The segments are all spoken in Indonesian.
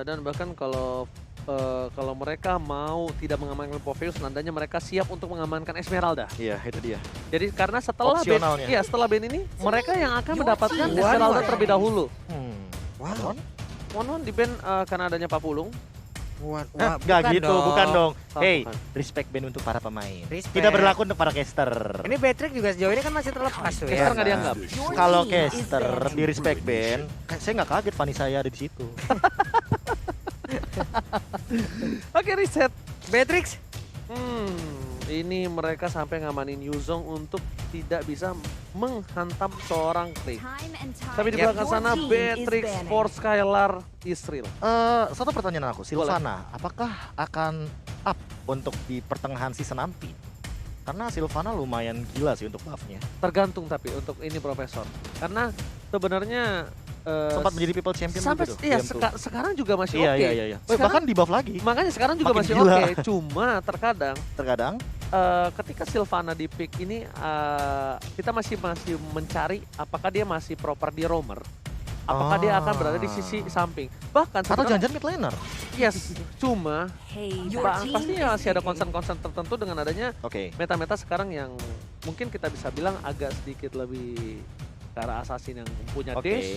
Dan bahkan kalau mereka mau tidak mengamankan Popheus, nandanya mereka siap untuk mengamankan Esmeralda. Iya, itu dia. Jadi karena setelah Opsionalnya. setelah ban ini, mereka yang akan mendapatkan Esmeralda terlebih dahulu. Wow. One di ban karena adanya Papulung. Gak gitu, bukan dong. Oh, Hey, bukan. respect band untuk para pemain. Respect. Tidak berlaku untuk para caster. Ini Patrick juga sejauh ini kan masih terlepas tuh ya. Caster nggak dianggap. Kalau caster di respect band, saya nggak kaget Fanny saya ada di situ. Oke, reset. Patrick, Ini mereka sampai ngamanin Yuzong untuk tidak bisa menghantam seorang Clay. Tapi di belakang sana Beatrix for Skylar Israel. Satu pertanyaan aku, Sylvana, apakah akan up untuk di pertengahan season nanti? Karena Sylvana lumayan gila sih untuk buff-nya. Tergantung tapi untuk ini Profesor. Karena sebenarnya Sempat menjadi people champion sampai gitu. iya, game 2. sekarang juga masih Iya, oke. iya. Sekarang- Bahkan di buff lagi. Makanya sekarang juga Makin masih gila. oke. Cuma terkadang Terkadang ketika Sylvana di pick ini kita masih mencari apakah dia masih proper di roamer. Apakah dia akan berada di sisi samping. Bahkan atau sebenarnya- jangan-jangan mid laner. yes, cuma Your pastinya masih ada concern-concern tertentu dengan adanya Oke. meta-meta sekarang yang mungkin kita bisa bilang agak sedikit lebih ke arah assassin yang punya Oke. dash,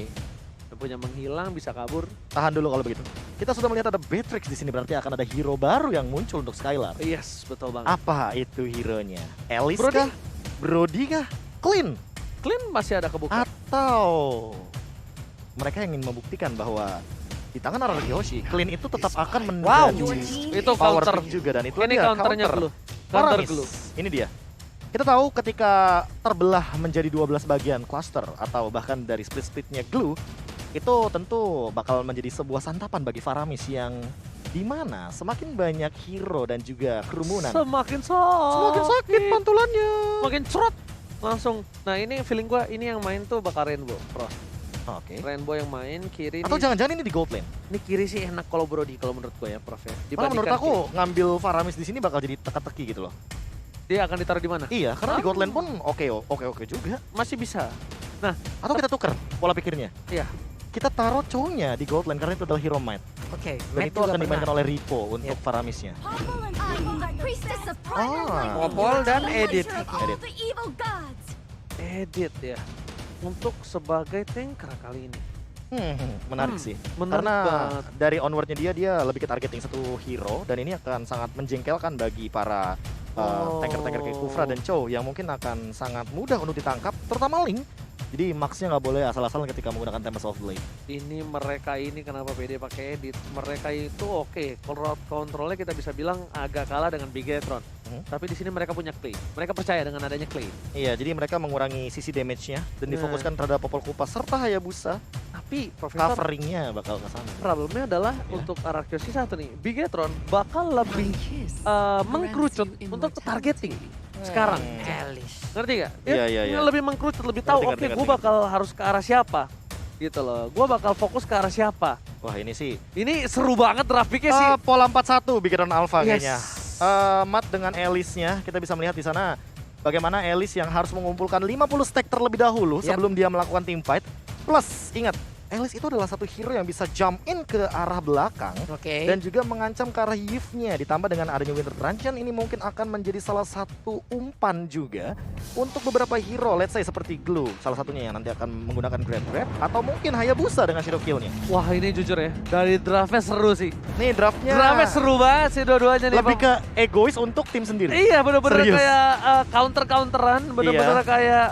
yang punya menghilang, bisa kabur. Tahan dulu kalau begitu. Kita sudah melihat ada Beatrix di sini, berarti akan ada hero baru yang muncul untuk Skylar. Yes, betul banget. Apa itu hero-nya? Alice Brody. kah? Brody kah? Clean? Clean masih ada kebuka. Atau mereka ingin membuktikan bahwa di tangan Araki Hoshi, Clean itu tetap akan menjadi Itu power counter. pick juga, dan itu Ini dia, counternya counter. glue. Counter Paramis. glue. Ini dia. Kita tahu ketika terbelah menjadi 12 bagian cluster atau bahkan dari split-splitnya glue, itu tentu bakal menjadi sebuah santapan bagi Faramis yang dimana semakin banyak hero dan juga kerumunan, Semakin sakit pantulannya. Semakin cerot. Langsung. Nah ini feeling gua ini yang main tuh bakal Rainbow. Frost. Oke. Rainbow yang main kiri Atau nih. jangan-jangan ini di gold lane. Ini kiri sih enak kalau Brody kalau menurut gua ya Prof ya. Malah menurut Dibandingkan aku ngambil Faramis di sini bakal jadi teka-teki gitu loh. dia akan ditaruh di mana? Iya, karena di gold lane pun oke juga. Masih bisa. Atau kita tuker pola pikirnya. Iya. Kita taruh cownya di gold lane karena itu adalah hero might. Oke, Dan itu akan dimainkan oleh Ripo untuk Faramisnya. Popol dan Edit. Edit ya. Untuk sebagai tanker kali ini. Menarik sih. Menarik Karena banget. dari onwardnya dia lebih ke targeting satu hero, dan ini akan sangat menjengkelkan bagi para tanker-tanker kayak Kufra dan Chow yang mungkin akan sangat mudah untuk ditangkap, terutama Link. Jadi Max-nya nggak boleh asal-asalan ketika menggunakan Tempest of Blade. Ini mereka ini kenapa PD pakai edit? Mereka itu oke, kontrolnya kita bisa bilang agak kalah dengan Bigetron. Tapi di sini mereka punya Clay. Mereka percaya dengan adanya Clay. Iya, jadi mereka mengurangi sisi damage-nya dan Nah. difokuskan terhadap Popol Kupas serta Hayabusa. Tapi Profesor, Coveringnya bakal ke sana. problemnya adalah untuk Arachiosi satu nih, Bigetron bakal lebih mengkerucut untuk targeting sekarang. Alice. Ngerti gak? Iya. Lebih mengkerucut, lebih tahu Ngerti, oke gue bakal harus ke arah siapa. Gitu loh, gue bakal fokus ke arah siapa. Wah, ini sih Ini seru banget draft picknya sih. pola 4-1 Bigetron Alpha Yes. kayaknya. Mat dengan Alice-nya, kita bisa melihat di sana bagaimana Alice yang harus mengumpulkan 50 stack terlebih dahulu sebelum dia melakukan team fight. Plus, ingat, Alice itu adalah satu hero yang bisa jump in ke arah belakang Oke. dan juga mengancam ke arah Yves-nya. Ditambah dengan adanya Winter Truncheon, ini mungkin akan menjadi salah satu umpan juga untuk beberapa hero, let's say seperti Glue, salah satunya yang nanti akan menggunakan Grab, atau mungkin Hayabusa dengan Shadow Kill-nya. Wah ini jujur ya, dari draftnya seru sih. Nih draftnya Draftnya seru banget sih dua-duanya nih. lebih Bang. ke egois untuk tim sendiri. Iya bener-bener Serius. kayak counter-counteran, bener-bener Iya. kayak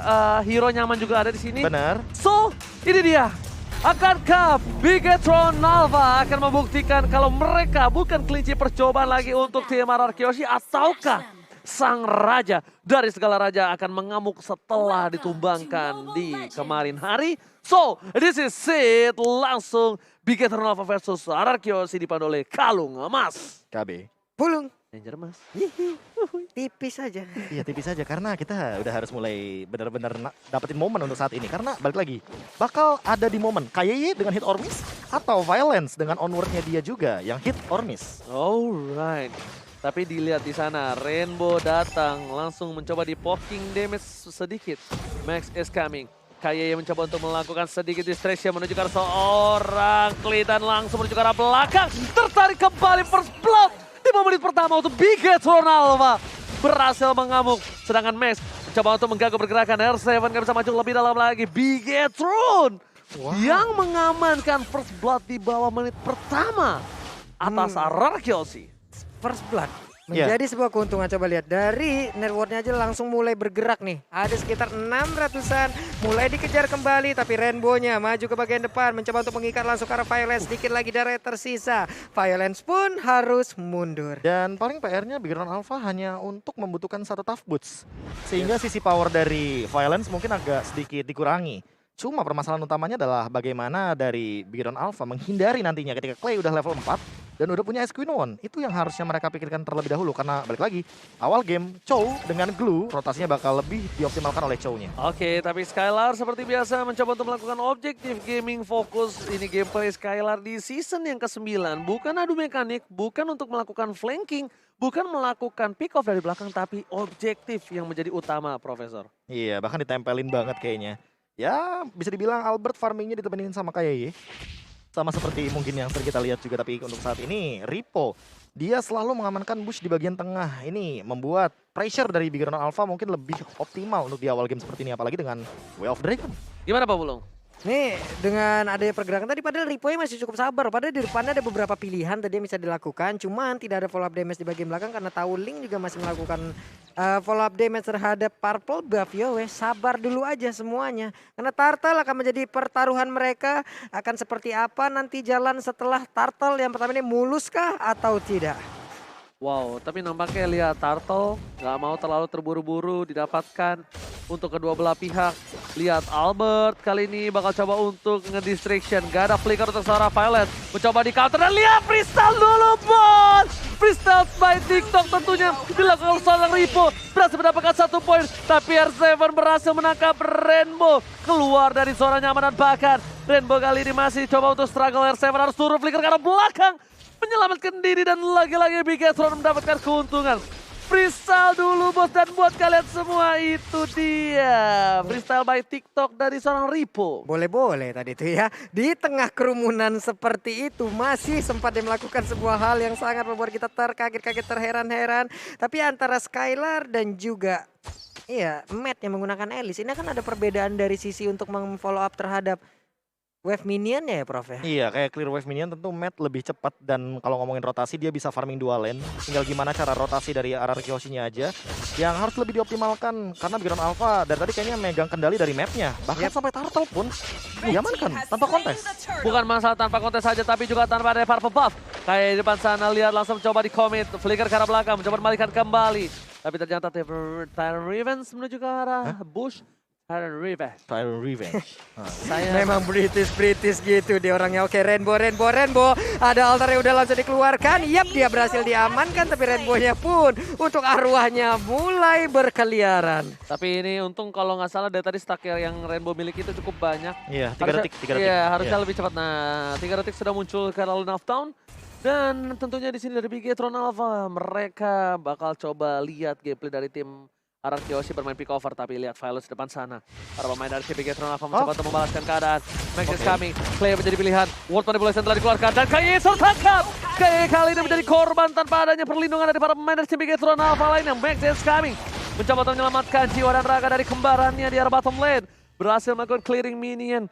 hero nyaman juga ada di sini. Benar. So, ini dia. Akankah Bigetron Alpha akan membuktikan kalau mereka bukan kelinci percobaan lagi untuk tim Arachiosi, ataukah sang raja dari segala raja akan mengamuk setelah ditumbangkan di kemarin hari? So, this is it. Langsung Bigetron Alpha versus Arachiosi dipandu oleh Kalung Emas. KB. Pulung. Danger Mas. Tipis aja. Iya tipis saja karena kita udah harus mulai benar-benar dapetin momen untuk saat ini. Karena balik lagi, bakal ada di momen KYY dengan hit or miss atau Violence dengan onwardnya dia juga yang hit or miss. Alright. Tapi dilihat di sana, Rainbow datang langsung mencoba di poking damage sedikit. Max is coming. Kaye yang mencoba untuk melakukan sedikit distraction menuju ke arah seorang Klee dan langsung menuju ke arah belakang. Tertarik kembali first blood. 5 menit pertama untuk Bigetron Alpha berhasil mengamuk. Sedangkan Max mencoba untuk mengganggu pergerakan. R7 gak bisa maju lebih dalam lagi. Bigetron yang mengamankan first blood di bawah menit pertama atas Ararkyoshi. First blood menjadi sebuah keuntungan. Coba lihat dari networknya aja langsung mulai bergerak nih. Ada sekitar 600-an mulai dikejar kembali, tapi Rainbow-nya maju ke bagian depan mencoba untuk mengikat langsung ke arah Violence. Sedikit lagi darah tersisa, Violence pun harus mundur. Dan paling PR-nya Bigetron Alpha hanya untuk membutuhkan satu tough boots. Sehingga sisi power dari Violence mungkin agak sedikit dikurangi. Cuma permasalahan utamanya adalah bagaimana dari Bigetron Alpha menghindari nantinya ketika Clay udah level 4 dan udah punya Esquinoon. Itu yang harusnya mereka pikirkan terlebih dahulu karena balik lagi awal game Chow dengan Glue rotasinya bakal lebih dioptimalkan oleh Chow-nya. Oke, tapi Skylar seperti biasa mencoba untuk melakukan objektif gaming fokus. Ini gameplay Skylar di season yang ke-9. Bukan adu mekanik, bukan untuk melakukan flanking, bukan melakukan pick off dari belakang, tapi objektif yang menjadi utama, Profesor. Iya, bahkan ditempelin banget kayaknya. Ya, bisa dibilang Albert farmingnya ditemenin sama Kaye. Sama seperti mungkin yang sering kita lihat juga, tapi untuk saat ini Ripo dia selalu mengamankan bush di bagian tengah. Ini membuat pressure dari Bigetron Alpha mungkin lebih optimal untuk di awal game seperti ini, apalagi dengan Way of Dragon. Gimana Pak Bulung? Nih dengan adanya pergerakan tadi padahal Ripoy masih cukup sabar. Padahal di depannya ada beberapa pilihan tadi yang bisa dilakukan. Cuman tidak ada follow up damage di bagian belakang karena tahu Link juga masih melakukan follow up damage terhadap Purple Buff. Yo weh, sabar dulu aja semuanya. Karena Turtle akan menjadi pertaruhan mereka. Akan seperti apa nanti jalan setelah Turtle yang pertama ini muluskah atau tidak? Wow, tapi nampaknya lihat Turtle nggak mau terlalu terburu-buru didapatkan untuk kedua belah pihak. Lihat Albert kali ini bakal coba untuk nge-distraction. Gak ada flicker untuk seorang Violet. Mencoba di counter dan lihat freestyle dulu bos. Freestyle by TikTok tentunya dilakukan seorang Ripo. Berhasil mendapatkan 1 poin. Tapi R7 berhasil menangkap Rainbow. Keluar dari zona nyaman dan bahkan Rainbow kali ini masih coba untuk struggle. R7 harus turun flicker ke arah belakang. Menyelamatkan diri dan lagi-lagi Bigetron mendapatkan keuntungan. Freestyle dulu bos, dan buat kalian semua itu dia freestyle by TikTok dari seorang Ripo. Boleh-boleh tadi itu ya. Di tengah kerumunan seperti itu masih sempat dia melakukan sebuah hal yang sangat membuat kita terkaget-kaget, terheran-heran. Tapi antara Skylar dan juga Matt yang menggunakan Alice, ini kan ada perbedaan dari sisi untuk meng-follow up terhadap wave minion ya Prof ya? Iya, kayak clear wave minion tentu Matt lebih cepat, dan kalau ngomongin rotasi dia bisa farming 2 lane. Tinggal gimana cara rotasi dari Ararkyoshi-nya aja yang harus lebih dioptimalkan karena Bigetron Alpha dari tadi kayaknya megang kendali dari mapnya. Bahkan sampai Turtle pun diamankan tanpa kontes. Bukan masalah tanpa kontes saja, tapi juga tanpa ada Purple Buff. Kayak di depan sana lihat langsung coba di commit, flicker ke arah belakang, mencoba membalikan kembali. Tapi ternyata Tyrant Revenge menuju ke arah bush. Tyrant Revenge. Saya Memang British gitu dia orangnya. Oke, Rainbow. Ada altar yang udah langsung dikeluarkan. Yap, dia berhasil diamankan. Tapi Rainbow-nya pun untuk arwahnya mulai berkeliaran. Tapi ini untung kalau nggak salah dari tadi stack yang Rainbow miliki itu cukup banyak. Iya, 3 detik. Iya, harusnya lebih cepat. Nah, 3 detik sudah muncul ke arah Lane of Town. Dan tentunya di sini dari Bigetron Alpha mereka bakal coba lihat gameplay dari tim Ararkyoshi bermain pick over, tapi lihat Violence depan sana. Para pemain dari Bigetron Alpha mencoba untuk membalaskan keadaan. Max is coming, Clay menjadi pilihan. World Manipulation telah dikeluarkan dan Kaye tertangkap. Kaye kali ini menjadi korban tanpa adanya perlindungan dari para pemain dari Bigetron Alpha lainnya. Max is coming, mencoba untuk menyelamatkan jiwa dan raga dari kembarannya di arah bottom lane. Berhasil melakukan clearing minion.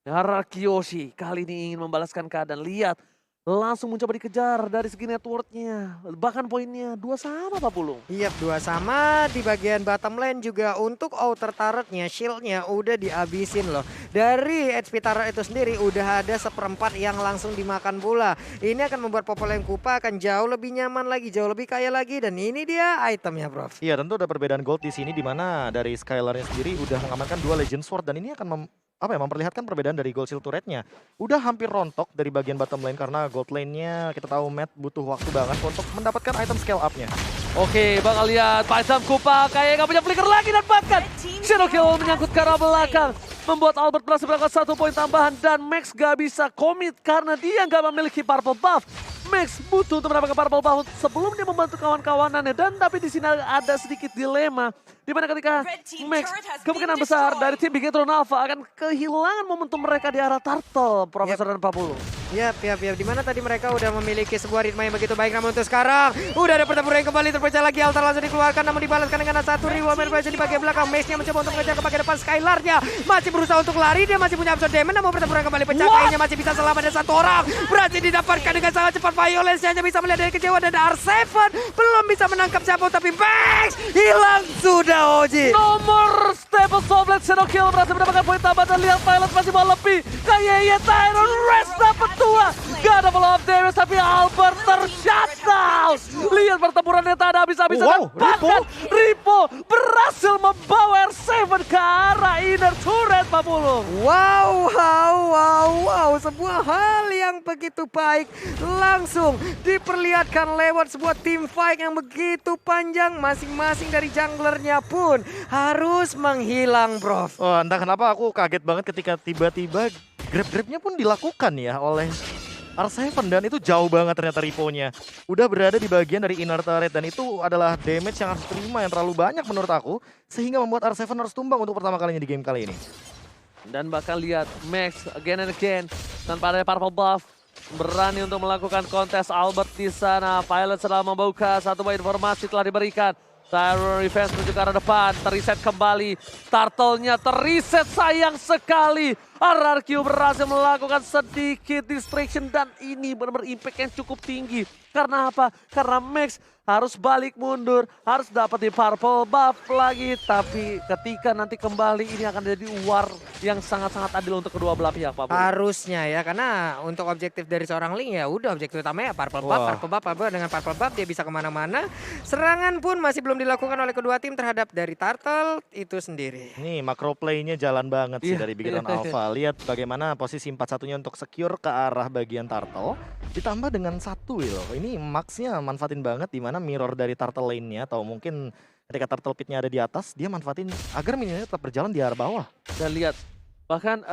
Ararkyoshi kali ini ingin membalaskan keadaan. Lihat, langsung mencoba dikejar dari segi networknya. Bahkan poinnya 2 sama Pak Pulung. Iya, 2 sama. Di bagian bottom lane juga untuk outer turretnya, shieldnya udah dihabisin loh. Dari HP turret itu sendiri udah ada 1/4 yang langsung dimakan pula. Ini akan membuat Popoleng Kupa akan jauh lebih nyaman lagi, jauh lebih kaya lagi. Dan ini dia itemnya Prof. Iya, tentu ada perbedaan gold di sini di mana dari Skylar-nya sendiri udah mengamankan 2 Legend Sword, dan ini akan memperlihatkan perbedaan dari gold shield turretnya. Udah hampir rontok dari bagian bottom lane karena gold lane-nya kita tahu Matt butuh waktu banget untuk mendapatkan item scale up-nya. Oke, bakal lihat Paisam Kupa kayak gak punya flicker lagi dan bahkan Shadow Kill menyangkut ke arah belakang. Membuat Albert berhasil mendapatkan 1 poin tambahan dan Max gak bisa commit karena dia gak memiliki purple buff. Max butuh untuk mendapatkan purple buff sebelum dia membantu kawan-kawanannya, dan tapi di sini ada sedikit dilema. Di mana ketika Max kemungkinan besar dari tim Bigetron Alpha akan kehilangan momentum mereka di arah Turtle, Profesor dan Papulu. Yap. Di mana tadi mereka udah memiliki sebuah ritme yang begitu baik, namun untuk sekarang udah ada pertempuran yang kembali terpecah lagi. Altar langsung dikeluarkan, namun dibalaskan dengan satu reward berhasil di bagian belakang. Mace-nya mencoba untuk mengejar ke bagian depan. Skylar-nya masih berusaha untuk lari, dia masih punya absorb damage, namun pertempuran kembali pecah. Kayaknya masih bisa selamat, ada satu orang berhasil didapatkan dengan sangat cepat. Violence hanya bisa melihat dari kejauhan, dan R7 belum bisa menangkap siapa, tapi Max hilang sudah, Oji. Nomor Stable Soblet Shadow Kill berhasil mendapatkan poin tambah, dan lihat Violet masih mau lebih. Kayaknya Tyron Rest dapat 2. Gak ada follow-up damage, tapi Albert ter-shutdown. Lihat pertempurannya tak ada habis-habisan. Wow, Dan bahkan Ripo berhasil membawa R7 ke arah inner turret, Pak Pulung. Wow. Sebuah hal yang begitu baik langsung diperlihatkan lewat sebuah team fight yang begitu panjang. Masing-masing dari junglernya pun harus menghilang, bro. Oh, entah kenapa aku kaget banget ketika tiba-tiba grab-grabnya pun dilakukan ya oleh R7, dan itu jauh banget ternyata Ripo-nya. Udah berada di bagian dari inner turret, dan itu adalah damage yang harus terima yang terlalu banyak menurut aku, sehingga membuat R7 harus tumbang untuk pertama kalinya di game kali ini. Dan bahkan lihat Max again and again tanpa ada purple buff berani untuk melakukan kontes Albert di sana. Violet sedang membuka satu buah informasi telah diberikan. Tyron Revenge menuju ke arah depan, terreset kembali. Turtle-nya terreset, sayang sekali. RRQ berhasil melakukan sedikit distraction, dan ini benar-benar impact yang cukup tinggi. Karena apa? Karena Max harus balik mundur, harus dapat di purple buff lagi. Tapi ketika nanti kembali, ini akan jadi war yang sangat-sangat adil untuk kedua belah pihak, Pak. Harusnya ya, karena untuk objektif dari seorang Ling ya udah objektif utamanya purple buff. Dengan purple buff dia bisa kemana-mana. Serangan pun masih belum dilakukan oleh kedua tim terhadap dari Turtle itu sendiri. Nih macro play-nya jalan banget sih dari Bigetron iya. Alpha. Lihat bagaimana posisi 4-1-nya untuk secure ke arah bagian Turtle. Ditambah dengan 1 loh. Ini Max-nya manfaatin banget, di mana mirror dari Turtle lane-nya, atau mungkin ketika Turtle pit-nya ada di atas, dia manfaatin agar minionnya tetap berjalan di arah bawah. Dan lihat, bahkan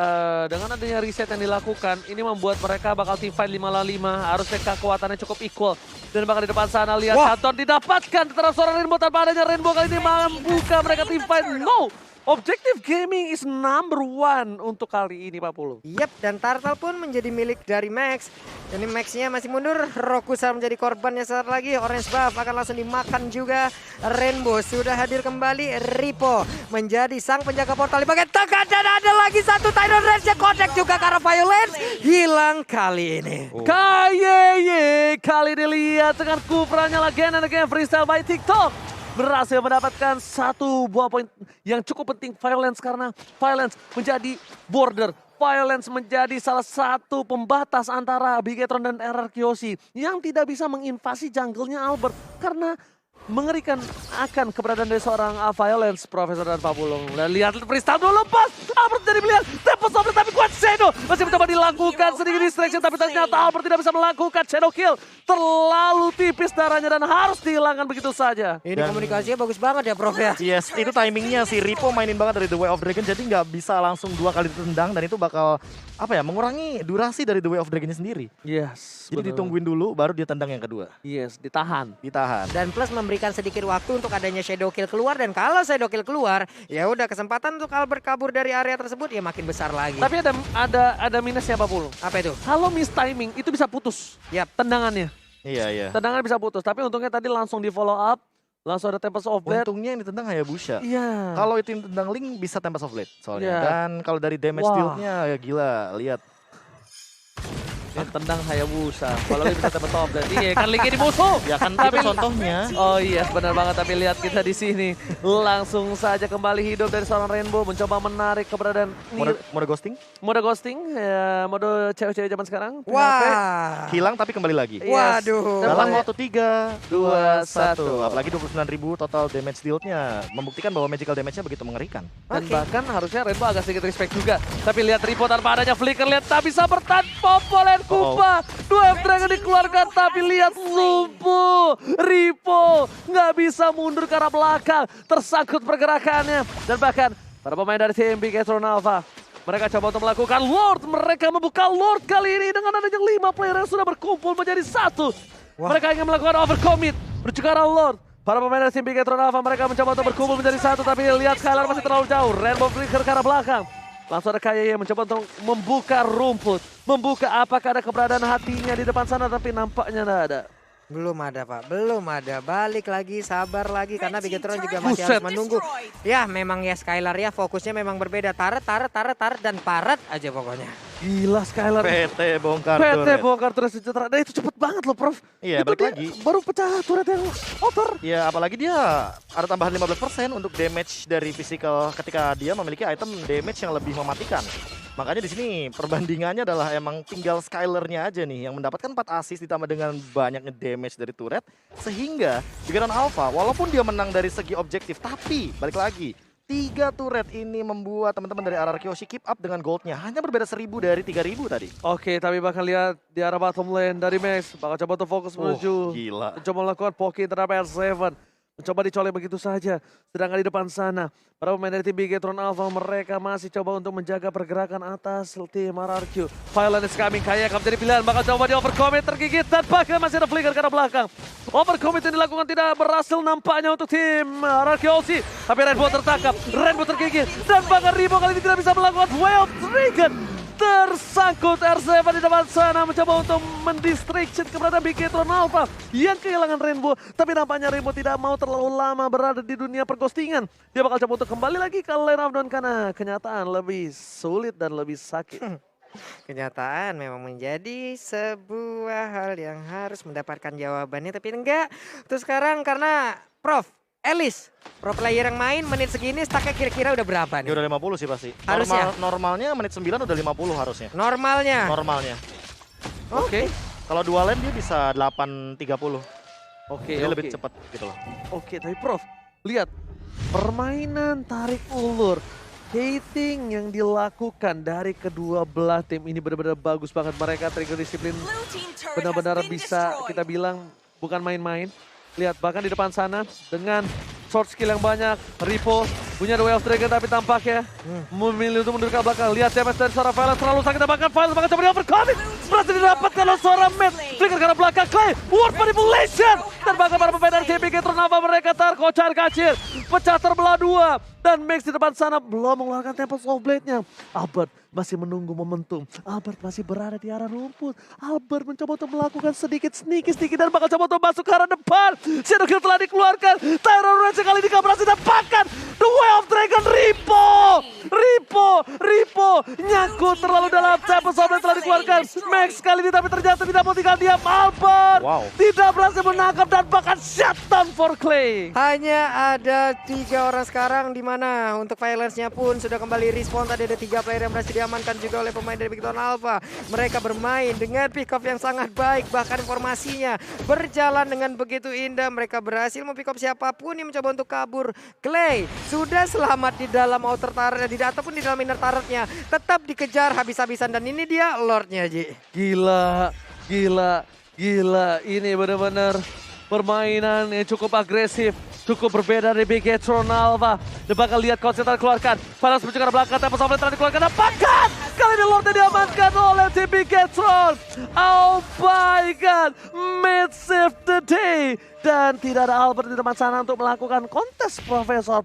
dengan adanya reset yang dilakukan, ini membuat mereka bakal team fight 5 lawan 5. Harusnya kekuatannya cukup equal. Dan bahkan di depan sana lihat Chanton didapatkan terhadap seorang Rainbow, tanpa adanya Rainbow kali ini membuka mereka team fight. No! Objective Gaming is number 1 untuk kali ini, Pak Pulu. Yap, dan Turtle pun menjadi milik dari Max. Jadi Max-nya masih mundur, Rokusa menjadi korbannya saat lagi. Orange buff akan langsung dimakan juga. Rainbow sudah hadir kembali. Ripo menjadi sang penjaga portal di bagian tengah, dan ada lagi satu Tyron Rage yang connect juga karena Violence hilang kali ini. Kayeye kali dilihat dengan kupranya lagi and again freestyle by TikTok. Berhasil mendapatkan satu buah poin yang cukup penting Violence, karena Violence menjadi border. Violence menjadi salah satu pembatas antara Bigetron dan RRQ yang tidak bisa menginvasi jungle-nya Albert, karena mengerikan akan keberadaan dari seorang Violence, Profesor dan Papulung. Dan lihat freestyle dulu lepas. Albert jadi melihat tempo sobret, tapi kuat Shadow masih mencoba dilakukan sedikit distraction, tapi ternyata Albert tidak bisa melakukan shadow kill. Terlalu tipis darahnya dan harus dihilangkan begitu saja. Ini komunikasinya bagus banget ya, Prof ya. Yes, itu timingnya si Ripo mainin banget dari The Way of Dragon, jadi nggak bisa langsung 2 kali ditendang, dan itu bakal mengurangi durasi dari The Way of Dragon-nya sendiri. Yes. Jadi ditungguin dulu baru dia tendang yang kedua. Yes, ditahan. Dan plus memberikan sedikit waktu untuk adanya shadow kill keluar, dan kalau shadow kill keluar, ya udah kesempatan untuk Albert kabur dari area tersebut ya makin besar lagi. Tapi ada minusnya, Pak Pulu. Apa itu? Kalau miss timing itu bisa putus. Yap. Tendangannya. Iya. Tendangan bisa putus, tapi untungnya tadi langsung di follow up, langsung ada Tempest of Blade. Untungnya yang ditendang Hayabusa. Iya. Kalau itu yang tendang Link bisa Tempest of Blade soalnya. Iya. Dan kalau dari damage deal-nya ya gila, lihat. Yang tendang Hayabusa. Kalau Link bisa Tempest of Blade. Iya, kan Link ini musuh. Ya kan itu contohnya. Oh iya, benar banget. Tapi lihat kita di sini langsung saja kembali hidup dari seorang Rainbow, mencoba menarik keberadaan Mode ghosting. Mode ghosting, ya, mode cewek-cewek zaman sekarang. Wah. Hilang tapi kembali lagi. Yes. Waduh. Dan Dalam bahkan- waktu 3, 2, 1. Apalagi 29.000 total damage deal-nya. Membuktikan bahwa magical damage-nya begitu mengerikan. Dan Oke. bahkan harusnya Rainbow agak sedikit respect juga. Tapi lihat Ripo tanpa adanya flicker, lihat tak bisa bertahan Popolen Kupa. 2 Dragon dikeluarkan, tapi lihat lumpuh. Ripo nggak bisa mundur ke arah belakang, tersangkut pergerakannya. Dan bahkan para pemain dari tim Bigetron Alpha, mereka coba untuk melakukan Lord. Mereka membuka Lord kali ini dengan adanya 5 player yang sudah berkumpul menjadi 1. Wah. Mereka ingin melakukan overcommit, menuju ke arah Lord. Para pemain dari tim Bigetron Alpha mereka mencoba untuk berkumpul menjadi satu, tapi lihat Skylar masih terlalu jauh. Rainbow Flicker ke arah belakang. Langsung ada KYY mencoba untuk membuka rumput. Membuka apakah ada keberadaan hatinya di depan sana, tapi nampaknya tidak ada. Belum ada Pak, belum ada. Balik lagi, sabar lagi karena Bigetron juga masih Buset. harus menunggu. Ya memang ya Skylar ya fokusnya memang berbeda. Taret dan paret aja pokoknya. Gila Skylar. PT bongkar PT turret. bongkar turret sejahtera. Nah itu cepet banget loh Prof. Iya, Itu balik dia lagi. baru pecah turret yang over. Ya apalagi dia ada tambahan 15% untuk damage dari physical ketika dia memiliki item damage yang lebih mematikan. Makanya di sini perbandingannya adalah emang tinggal Skylar-nya aja nih yang mendapatkan 4 assist ditambah dengan banyaknya damage dari turret, sehingga Bigetron Alpha walaupun dia menang dari segi objektif, tapi balik lagi 3 turret ini membuat teman-teman dari RRQ Kyoshi keep up dengan goldnya hanya berbeda 1000 dari 3000 tadi. Oke, tapi bakal lihat di arah bottom lane dari Max. Bakal coba untuk fokus menuju. Gila. Mencoba melakukan poking terhadap R7. Mencoba dicolek begitu saja. Sedangkan di depan sana, para pemain dari tim Bigetron Alpha mereka masih coba untuk menjaga pergerakan atas tim RRQ. Violent is coming, kayak akan menjadi pilihan. Bakal coba di overcommit, tergigit dan bahkan masih ada flicker ke arah belakang. Overcommit yang dilakukan tidak berhasil nampaknya untuk tim RRQ Kyoshi. Tapi Rainbow tertangkap, Rainbow tergigit. Dan bahkan Rimo kali ini tidak bisa melakukan Wild Dragon. Tersangkut R7 di depan sana mencoba untuk mendistraction keberadaan Bigetron Alpha yang kehilangan Rainbow, tapi nampaknya Rainbow tidak mau terlalu lama berada di dunia perghostingan. Dia bakal coba untuk kembali lagi ke lane of down karena kenyataan lebih sulit dan lebih sakit. Kenyataan memang menjadi sebuah hal yang harus mendapatkan jawabannya, tapi enggak. Terus sekarang karena Prof Elis, pro player yang main menit segini stacknya kira-kira udah berapa Ya nih? udah 50 sih pasti. Harusnya. Normalnya menit 9 udah 50 harusnya. Normalnya. Normalnya. Oke. Kalau dua lane dia bisa 8.30. Oke, Jadi lebih oke. cepat gitu loh. Oke, tapi Prof, lihat permainan tarik ulur, hating yang dilakukan dari kedua belah tim ini benar-benar bagus banget. Mereka trigger disiplin benar-benar bisa kita bilang bukan main-main. Lihat bahkan di depan sana dengan short skill yang banyak, Ripo punya The Way of Dragon tapi tampaknya memilih untuk mundur ke belakang. Lihat damage dari seorang Violence terlalu sakit, bahkan Violence bakal coba di overcommit. Berhasil didapatkan oleh seorang Matt. Flicker ke arah belakang, Clay, Ward Manipulation. Dan bahkan para pemain dari tim Bigetron Alpha mereka terkocar kacir. Pecah terbelah dua. Dan Max di depan sana belum mengeluarkan Tempest of Blade-nya. Albert masih menunggu momentum. Albert masih berada di arah rumput. Albert mencoba untuk melakukan sedikit dan bakal coba untuk masuk ke arah depan. Shadow Kill telah dikeluarkan. Tyrant Range kali ini gak berhasil dapatkan. The Way of Dragon, Ripo nyangkut terlalu dalam. Tempest of Blade telah dikeluarkan. Max kali ini tapi ternyata tidak mau tinggal diam. Albert tidak berhasil menangkap dan bahkan shutdown for Clay. Hanya ada 3 orang sekarang di mana untuk Violence-nya pun sudah kembali respawn. Tadi ada 3 player yang berhasil diamankan juga oleh pemain dari Bigetron Alpha. Mereka bermain dengan pick off yang sangat baik, bahkan formasinya berjalan dengan begitu indah. Mereka berhasil mempick off siapapun yang mencoba untuk kabur. Clay sudah selamat di dalam outer turret ataupun di dalam inner turretnya, tetap dikejar habis-habisan dan ini dia Lordnya Ji. Gila. Ini benar-benar permainan yang cukup agresif. Cukup berbeda dari Bigetron Alpha. Dia bakal lihat konsentrasi keluarkan. Panas menuju ke arah belakang. Tempat sampai telah dikeluarkan. Dapatkan! Kali ini Lordnya diamankan oleh tim Bigetron. Oh my god. Mid save the day. Dan tidak ada Albert di depan sana untuk melakukan kontes Profesor.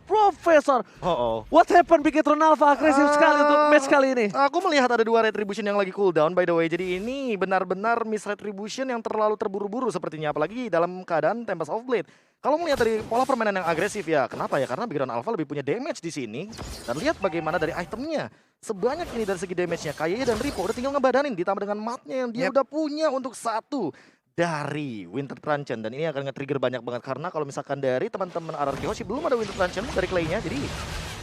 What happened Bigetron Alpha? Agresif sekali untuk match kali ini. Aku melihat ada 2 retribution yang lagi cooldown by the way. Jadi ini benar-benar miss retribution yang terlalu terburu-buru sepertinya. Apalagi dalam keadaan Tempest of Blade. Kalau melihat dari pola permainan yang agresif ya, kenapa ya? Karena Bigetron Alpha lebih punya damage di sini. Dan lihat bagaimana dari itemnya. Sebanyak ini dari segi damage-nya. KYY dan Ripo udah tinggal ngebadanin ditambah dengan matnya yang dia udah punya untuk satu dari Winter Truncheon. Dan ini akan nge-trigger banyak banget karena kalau misalkan dari teman-teman RRQ Kyoshi belum ada Winter Truncheon dari Clay-nya. Jadi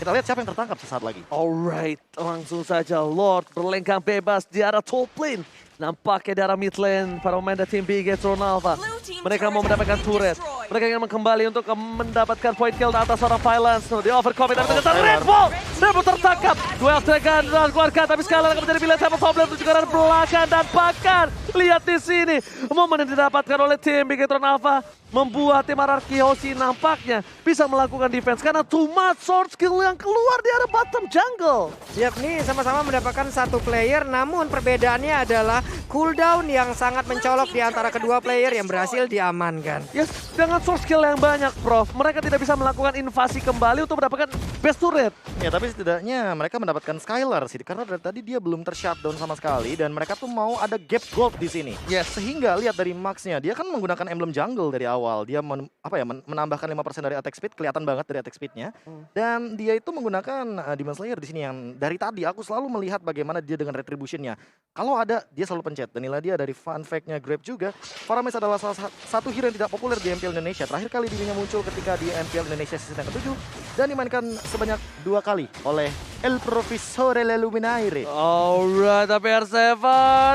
kita lihat siapa yang tertangkap sesaat lagi. Alright, langsung saja Lord berlengkang bebas di arah top lane. Nampaknya di arah mid lane para pemain dari tim Bigetron Alpha. Mereka mau mendapatkan turret. Mereka ingin kembali untuk mendapatkan point kill atas seorang Violence. Di overcommit tapi ternyata Rainbow tertangkap. Duel Dragon keluarkan tapi sekali akan menjadi pilihan Tempest of Blade menuju ke arah belakang dan bahkan Lihat di sini, momen yang didapatkan oleh tim Bigetron Alpha membuat tim RRQ Hoshi nampaknya bisa melakukan defense karena too much sword skill yang keluar di arah bottom jungle. Yap, nih sama-sama mendapatkan satu player, namun perbedaannya adalah cooldown yang sangat mencolok di antara kedua player yang berhasil diamankan. Yes, dengan sword skill yang banyak, Prof, mereka tidak bisa melakukan invasi kembali untuk mendapatkan best turret. Ya tapi setidaknya mereka mendapatkan Skylar sih, karena dari tadi dia belum ter-shutdown sama sekali dan mereka tuh mau ada gap gold di sini. Yes. Sehingga lihat dari Max-nya, dia kan menggunakan emblem jungle dari awal. Dia menambahkan 5% dari attack speed, kelihatan banget dari attack speednya. Dan dia itu menggunakan Demon Slayer di sini yang dari tadi aku selalu melihat bagaimana dia dengan retribution-nya. Kalau ada, dia selalu pencet. Dan inilah dia dari fun fact-nya Grab juga. Faramis adalah salah satu hero yang tidak populer di MPL Indonesia. Terakhir kali dirinya muncul ketika di MPL Indonesia season yang ke-7 dan dimainkan sebanyak 2 kali oleh El Profesore Leluminaire. Alright, tapi R7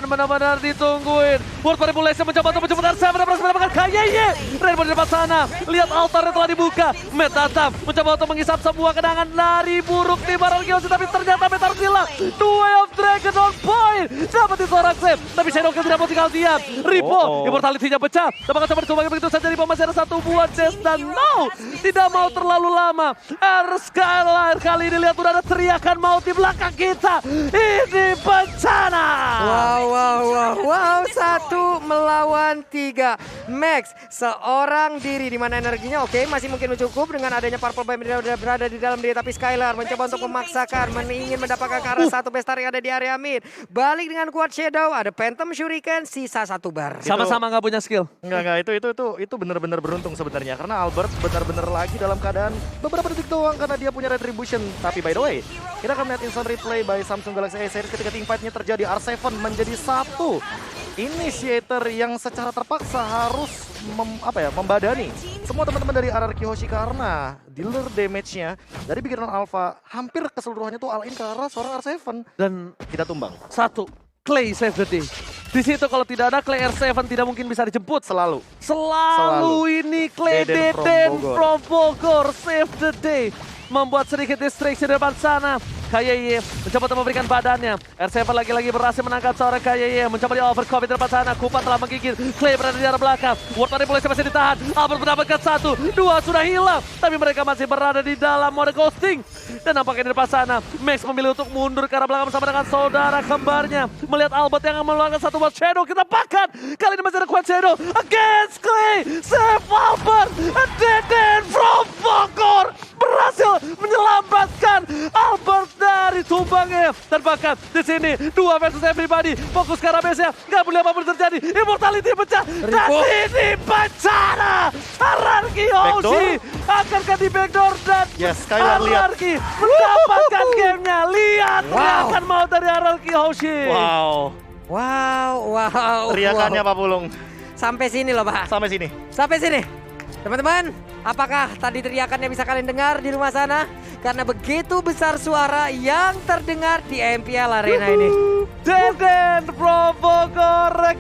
benar-benar ditungguin. World Manipulation mencoba untuk menjemput R7 dan berhasil mendapatkan KYY. Rainbow di depan sana, lihat altarnya telah dibuka. Matt datang mencoba untuk menghisap semua kenangan dari buruk tim RRQ Hoshi, tapi ternyata Matt harus hilang. The Way of Dragon on point. Dapat seorang save, tapi Shadow Kill tidak mau tinggal diam. Ripo, immortality-nya pecah. Apakah coba dicoba begitu saja Ripo masih ada satu buah chest dan no, tidak mau terlalu lama. Skylar kali ini lihat udah ada teriakan maut di belakang kita. Ini bencana. Wow, 1 melawan 3. Max, seorang diri di mana energinya oke, masih mungkin cukup dengan adanya Purple Bind yang sudah berada di dalam diri, tapi Skylar mencoba untuk memaksakan, ingin mendapatkan ke arah satu bestar yang ada di area mid. Balik dengan kuat Shadow, ada Phantom Shuriken, sisa 1 bar. Sama-sama nggak punya skill. Enggak, itu benar-benar beruntung sebenarnya karena Albert benar-benar lagi dalam keadaan beberapa detik doang karena dia punya retribution. Tapi by the way, kita akan melihat instant replay by Samsung Galaxy A series ketika teamfight-nya terjadi. R7 menjadi satu initiator yang secara terpaksa harus membadani semua teman-teman dari RRQ Hoshi karena dealer damage-nya dari Bigetron Alpha hampir keseluruhannya tuh all in ke arah seorang R7 Dan tidak tumbang. satu, Clay save the day. Di situ kalau tidak ada Clay R7 tidak mungkin bisa dijemput. Selalu. Ini Clay Deden from Bogor save the day. Membuat sedikit distraction di depan sana. KYY mencoba untuk memberikan badannya. R7 lagi-lagi berhasil menangkap seorang KYY. Mencoba di overcommit di depan sana. Kupat telah menggigit. Clay berada di arah belakang. World Manipulation masih ditahan. Albert mendapatkan 1, 2 sudah hilang. Tapi mereka masih berada di dalam mode ghosting. Dan nampaknya di depan sana Max memilih untuk mundur ke arah belakang bersama dengan saudara kembarnya. Melihat Albert yang mengeluarkan satu buat Shadow. Kita pakan. Kali ini masih ada kuat Shadow. Against Clay. Save Albert. Deden from Bogor berhasil menyelamatkan Albert dari tumbangnya. Dan bahkan di sini 2 versus everybody. Fokus ke arah base-nya. Gak boleh apapun terjadi. Immortality pecah. Dan ini bencana. RRQ Hoshi akankah di backdoor dan Skylar lihat. RRQ mendapatkan gamenya. Lihat teriakan maut dari RRQ Hoshi. Wow. Teriakannya Pak Pulung. Sampai sini loh Pak. Sampai sini. Sampai sini. Teman-teman, apakah tadi teriakannya bisa kalian dengar di rumah sana? Karena begitu besar suara yang terdengar di MPL Arena ini. Deden from Bogor.